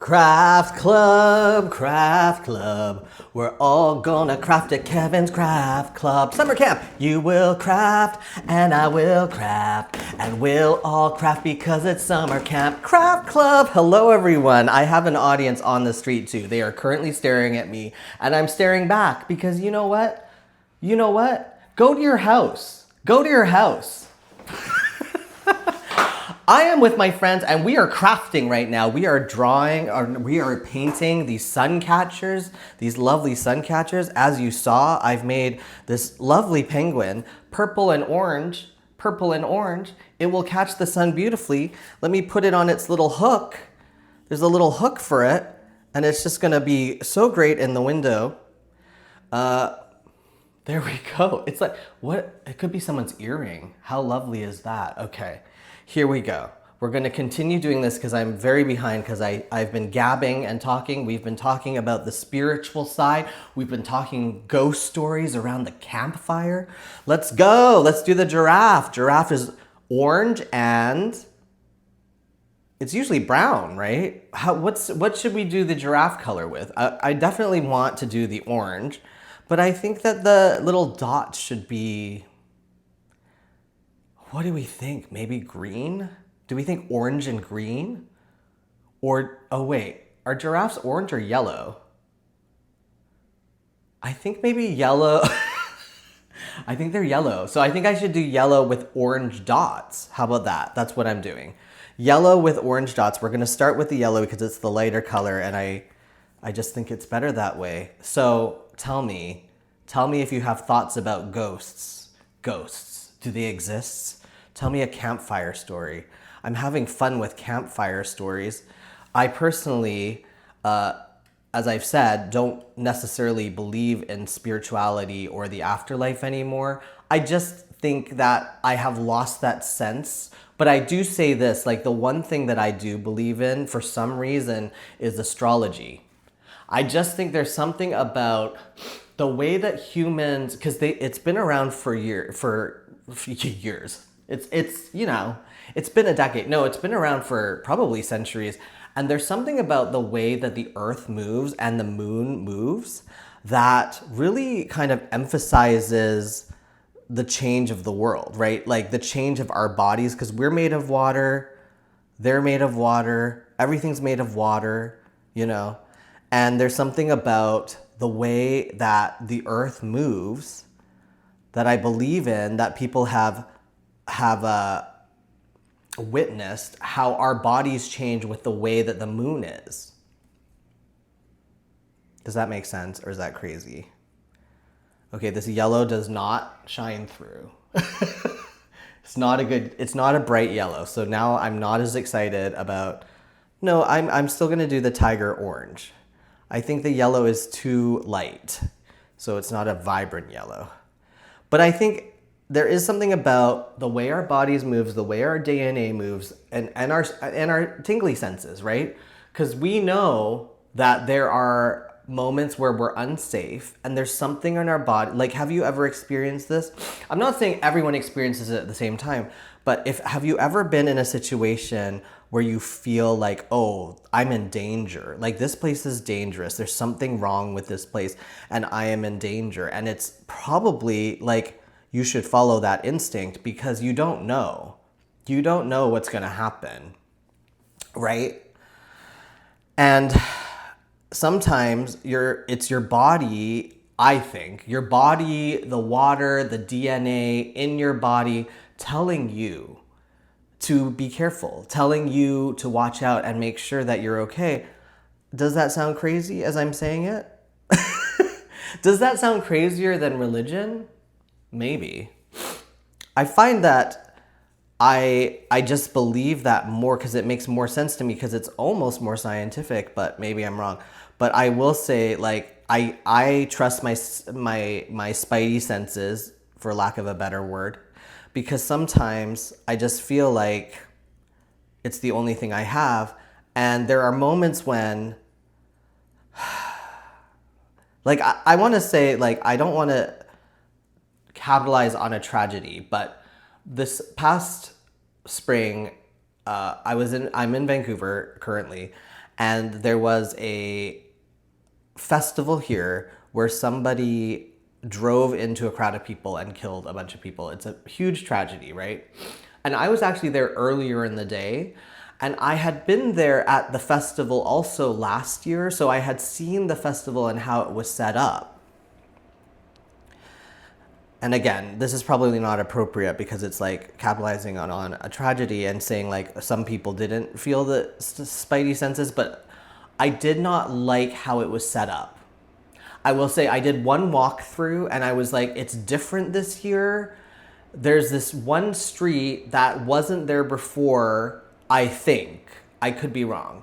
Craft Club, Craft Club. We're all gonna craft at Kevin's Craft Club. Summer camp. You will craft and I will craft and we'll all craft because it's summer camp. Craft Club. Hello everyone. I have an audience on the street too. They are currently staring at me and I'm staring back because you know what? You know what? Go to your house. Go to your house. I am with my friends and we are crafting right now. We are drawing, or we are painting these sun catchers, these lovely sun catchers. As you saw, I've made this lovely penguin, purple and orange, purple and orange. It will catch the sun beautifully. Let me put it on its little hook. There's a little hook for it and it's just gonna be so great in the window. There we go. It's like, what? It could be someone's earring. How lovely is that? Okay. Here we go. We're going to continue doing this because I'm very behind because I've been gabbing and talking. We've been talking about the spiritual side. We've been talking ghost stories around the campfire. Let's go. Let's do the giraffe. Giraffe is orange and it's usually brown, right? What should we do the giraffe color with? I definitely want to do the orange, but I think that the little dots should be... What do we think? Maybe green? Do we think orange and green? Or, oh wait, are giraffes orange or yellow? I think maybe yellow. I think they're yellow. So I think I should do yellow with orange dots. How about that? That's what I'm doing. Yellow with orange dots. We're gonna start with the yellow because it's the lighter color and I just think it's better that way. So tell me if you have thoughts about ghosts. Ghosts, do they exist? Tell me a campfire story. I'm having fun with campfire stories. I personally, as I've said, don't necessarily believe in spirituality or the afterlife anymore. I just think that I have lost that sense. But I do say this, like the one thing that I do believe in for some reason is astrology. I just think there's something about the way that humans, because it's been around for years. It's you know, it's been a decade. No, it's been around for probably centuries. And there's something about the way that the earth moves and the moon moves that really kind of emphasizes the change of the world, right? Like the change of our bodies, because we're made of water, they're made of water, everything's made of water, you know? And there's something about the way that the earth moves that I believe in, that people have witnessed how our bodies change with the way that the moon is. Does that make sense or is that crazy? Okay, this yellow does not shine through. It's not a bright yellow. So now I'm not as excited about, no, I'm still gonna do the tiger orange. I think the yellow is too light, so it's not a vibrant yellow. But I think there is something about the way our bodies moves, the way our DNA moves, and our tingly senses, right? Because we know that there are moments where we're unsafe and there's something in our body. Like, have you ever experienced this? I'm not saying everyone experiences it at the same time, but have you ever been in a situation where you feel like, oh, I'm in danger. Like this place is dangerous. There's something wrong with this place and I am in danger. And it's probably like, you should follow that instinct because you don't know. You don't know what's gonna happen, right? And sometimes it's your body, I think, your body, the water, the DNA in your body telling you to be careful, telling you to watch out and make sure that you're okay. Does that sound crazy as I'm saying it? Does that sound crazier than religion? Maybe. I find that I just believe that more because it makes more sense to me because it's almost more scientific, but maybe I'm wrong. But I will say, like, I trust my spidey senses, for lack of a better word, because sometimes I just feel like it's the only thing I have. And there are moments when, like, I want to say, like, I don't want to capitalize on a tragedy, but this past spring, I'm in Vancouver currently, And there was a festival here where somebody drove into a crowd of people and killed a bunch of people. It's a huge tragedy, right? And I was actually there earlier in the day, and I had been there at the festival also last year, so I had seen the festival and how it was set up. And again, this is probably not appropriate because it's like capitalizing on a tragedy and saying like some people didn't feel the spidey senses, but I did not like how it was set up. I will say I did one walkthrough and I was like, it's different this year. There's this one street that wasn't there before, I think. I could be wrong.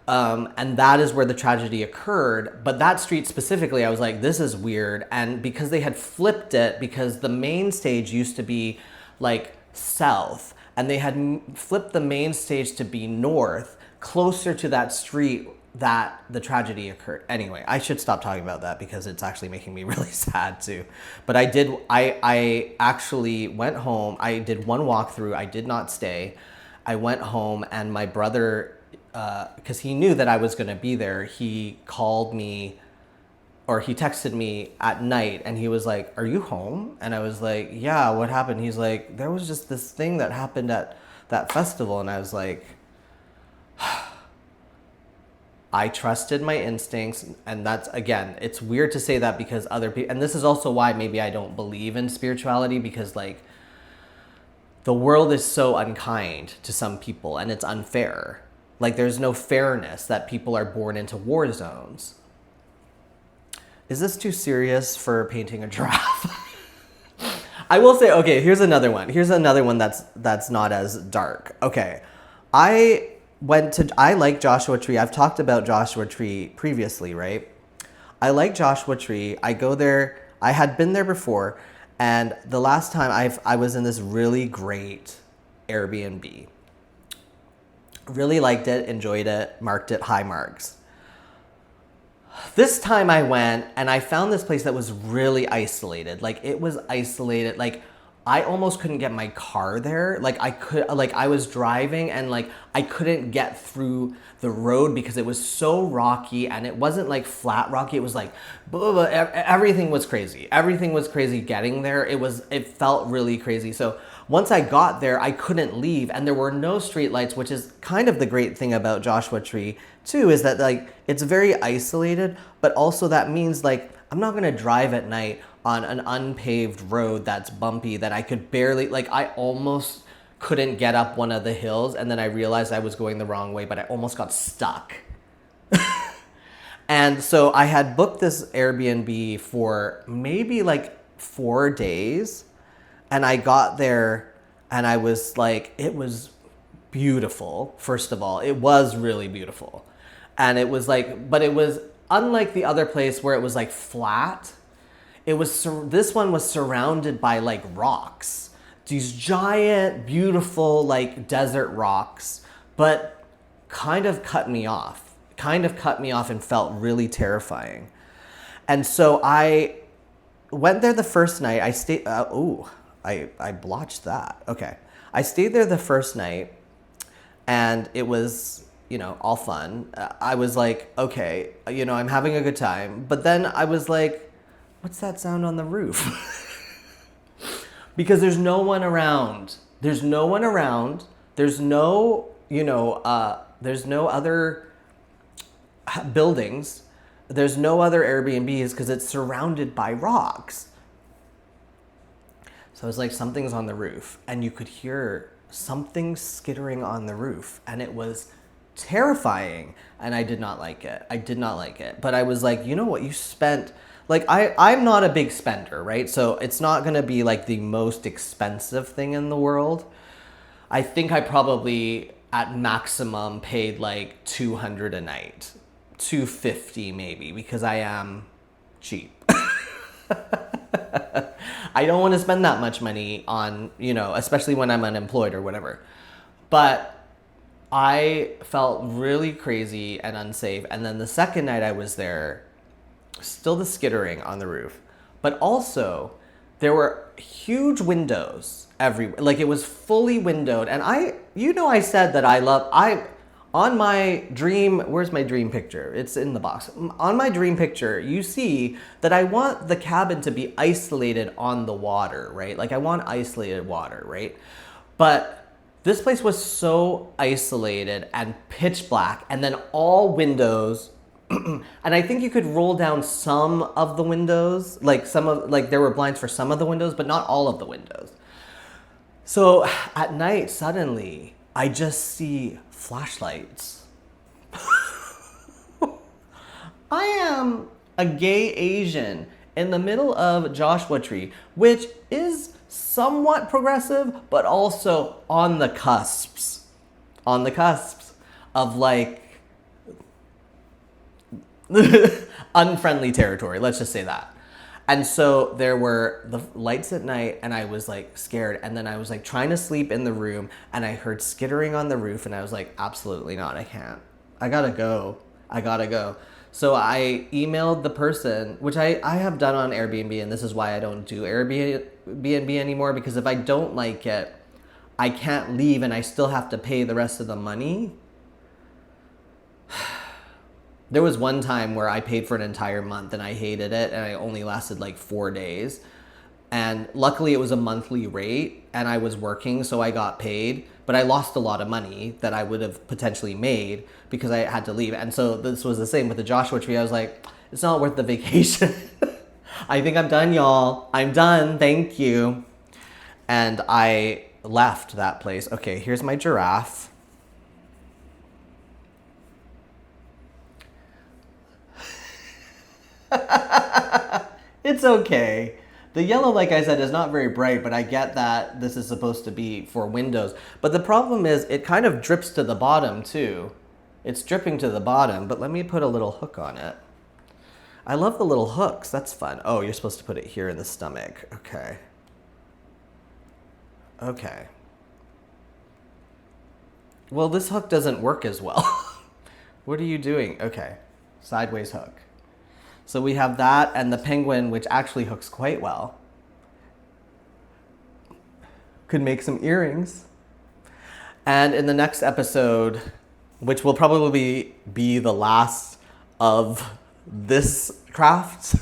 And that is where the tragedy occurred. But that street specifically, I was like, this is weird. And because they had flipped it, because the main stage used to be like south, and they had flipped the main stage to be north, closer to that street that the tragedy occurred. Anyway, I should stop talking about that because it's actually making me really sad too. But I actually went home. I did one walkthrough. I did not stay. I went home and my brother, because he knew that I was going to be there, he called me or he texted me at night and he was like, are you home? And I was like, yeah, what happened? He's like, there was just this thing that happened at that festival. And I was like, I trusted my instincts. And that's, again, it's weird to say that because other people, and this is also why maybe I don't believe in spirituality, because like the world is so unkind to some people and it's unfair. Like there's no fairness that people are born into war zones. Is this too serious for painting a giraffe? I will say, okay, here's another one. Here's another one that's not as dark. Okay. I like Joshua Tree. I've talked about Joshua Tree previously, right? I like Joshua Tree. I go there. I had been there before. And the last time I was in this really great Airbnb. Really liked it, enjoyed it, marked it high marks. This time I went and I found this place that was really isolated. Like it was isolated. Like I almost couldn't get my car there. Like I was driving and like I couldn't get through the road because it was so rocky, and it wasn't like flat rocky. It was like blah, blah, blah. Everything was crazy. Everything was crazy getting there. It felt really crazy. So once I got there, I couldn't leave, and there were no street lights, which is kind of the great thing about Joshua Tree too, is that like it's very isolated, but also that means like I'm not gonna drive at night on an unpaved road that's bumpy that I could barely, like I almost couldn't get up one of the hills, and then I realized I was going the wrong way, but I almost got stuck. And so I had booked this Airbnb for maybe like 4 days, and I got there and I was like, it was beautiful. First of all, it was really beautiful. And it was like, but it was unlike the other place where it was like flat. This one was surrounded by like rocks, these giant, beautiful, like desert rocks, but kind of cut me off and felt really terrifying. And so I went there the first night. I stayed, I blotched that. Okay. I stayed there the first night and it was, all fun. I was like, okay, I'm having a good time. But then I was like, what's that sound on the roof? Because there's no one around. There's no one around. There's no, there's no other buildings. There's no other Airbnbs because it's surrounded by rocks. So I was like, something's on the roof. And you could hear something skittering on the roof. And it was terrifying. And I did not like it. But I was like, you know what? You spent... Like, I'm not a big spender, right? So it's not going to be like the most expensive thing in the world. I think I probably at maximum paid like $200 a night, $250 maybe, because I am cheap. I don't want to spend that much money on, especially when I'm unemployed or whatever. But I felt really crazy and unsafe. And then the second night I was there, still the skittering on the roof, but also there were huge windows everywhere. Like it was fully windowed. And I said that I On my dream, where's my dream picture? It's in the box. On my dream picture, you see that I want the cabin to be isolated on the water, right? Like I want isolated water, right? But this place was so isolated and pitch black, and then all windows. And I think you could roll down some of the windows, like there were blinds for some of the windows, but not all of the windows. So at night, suddenly, I just see flashlights. I am a gay Asian in the middle of Joshua Tree, which is somewhat progressive, but also on the cusps of like unfriendly territory. Let's just say that. And so there were the lights at night, and I was like scared. And then I was like trying to sleep in the room, and I heard skittering on the roof, and I was like, absolutely not. I can't. I gotta go. So I emailed the person, which I have done on Airbnb, and this is why I don't do Airbnb anymore, because if I don't like it, I can't leave and I still have to pay the rest of the money. There was one time where I paid for an entire month and I hated it, and I only lasted like 4 days. And luckily it was a monthly rate and I was working, so I got paid, but I lost a lot of money that I would have potentially made because I had to leave. And so this was the same with the Joshua Tree. I was like, it's not worth the vacation. I think I'm done, y'all. I'm done. Thank you. And I left that place. Okay, here's my giraffe. It's okay. The yellow, like I said, is not very bright, but I get that this is supposed to be for windows. But the problem is it kind of drips to the bottom too. It's dripping to the bottom, but let me put a little hook on it. I love the little hooks. That's fun. Oh, you're supposed to put it here in the stomach. Okay. Okay. Well, this hook doesn't work as well. What are you doing? Okay. Sideways hook. So we have that and the penguin, which actually hooks quite well. Could make some earrings. And in the next episode, which will probably be the last of this craft,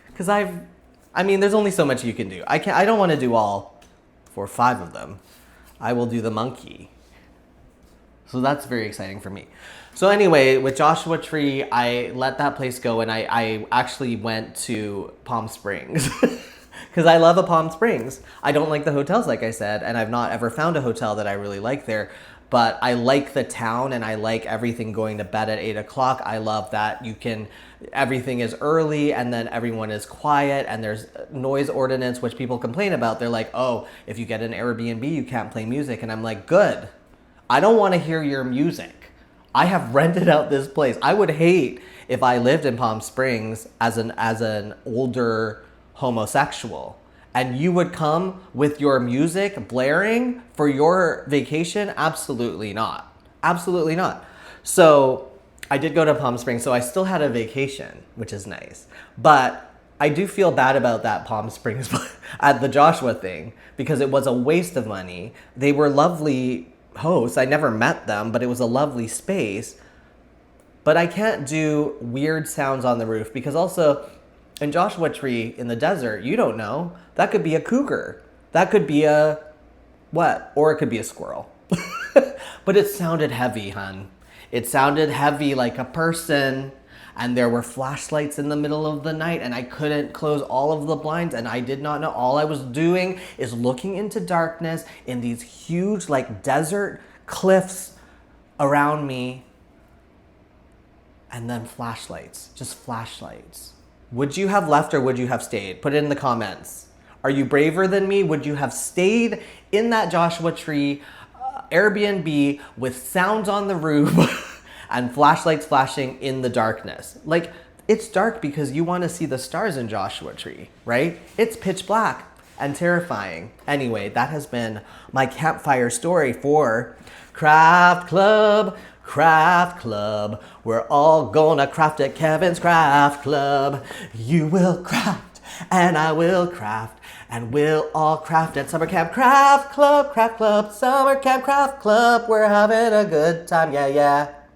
because I mean, there's only so much you can do. I don't want to do all 4 or 5 of them. I will do the monkey. So that's very exciting for me. So anyway, with Joshua Tree, I let that place go, and I actually went to Palm Springs because I love a Palm Springs. I don't like the hotels, like I said, and I've not ever found a hotel that I really like there, but I like the town and I like everything going to bed at 8 o'clock. I love that everything is early and then everyone is quiet, and there's noise ordinance, which people complain about. They're like, oh, if you get an Airbnb, you can't play music. And I'm like, good. I don't want to hear your music. I have rented out this place. I would hate if I lived in Palm Springs as an older homosexual and you would come with your music blaring for your vacation. Absolutely not. Absolutely not. So I did go to Palm Springs, so I still had a vacation, which is nice. But I do feel bad about that Palm Springs at the Joshua thing because it was a waste of money. They were lovely hosts. I never met them, but it was a lovely space. But I can't do weird sounds on the roof because also in Joshua Tree in the desert, you don't know. That could be a cougar. That could be a what? Or it could be a squirrel. But it sounded heavy, hun. It sounded heavy like a person. And there were flashlights in the middle of the night, and I couldn't close all of the blinds, and I did not know. All I was doing is looking into darkness in these huge like desert cliffs around me, and then flashlights, just flashlights. Would you have left or would you have stayed? Put it in the comments. Are you braver than me? Would you have stayed in that Joshua Tree Airbnb with sounds on the roof and flashlights flashing in the darkness? Like, it's dark because you want to see the stars in Joshua Tree, right? It's pitch black and terrifying. Anyway, that has been my campfire story for Craft Club. Craft Club. We're all gonna craft at Kevin's Craft Club. You will craft and I will craft, and we'll all craft at Summer Camp Craft Club, Summer Camp Craft Club. We're having a good time, yeah, yeah.